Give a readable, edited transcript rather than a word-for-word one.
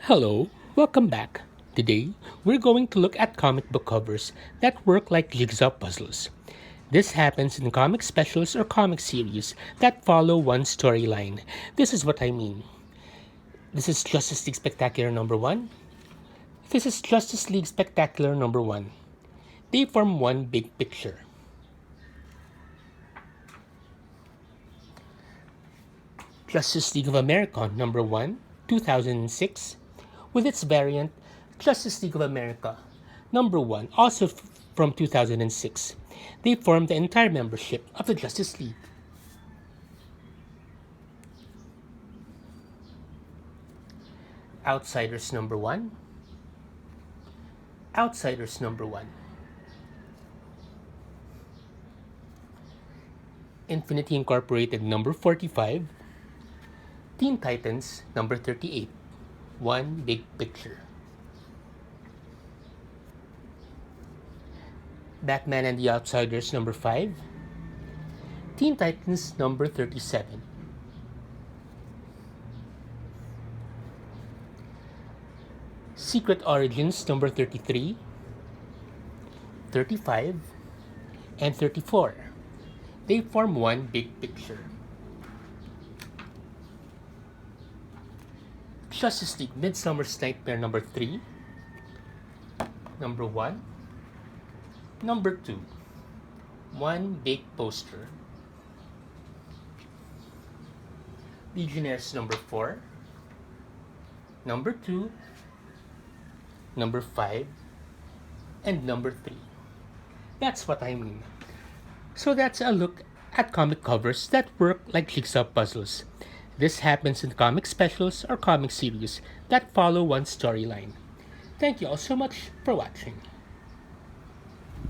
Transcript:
Hello, welcome back. Today, we're going to look at comic book covers that work like jigsaw puzzles. This happens in comic specials or comic series that follow one storyline. This is what I mean. This is Justice League Spectacular number 1. This is Justice League Spectacular number 1. They form one big picture. Justice League of America number 1, 2006, with its variant Justice League of America number 1, also from 2006. They form the entire membership of the Justice League. Outsiders number 1, Outsiders number 1. Infinity Incorporated number 45, Teen Titans number 38, One Big Picture. Batman and the Outsiders number 5, Teen Titans number 37. Secret Origins number 33, 35, and 34. They form one big picture. Justice League Midsummer's Nightmare number 3, number 1, number 2, one big poster. Legionnaires number 4, number 2, number 5, and number 3. That's what I mean. So that's a look at comic covers that work like jigsaw puzzles. This happens in comic specials or comic series that follow one storyline. Thank you all so much for watching.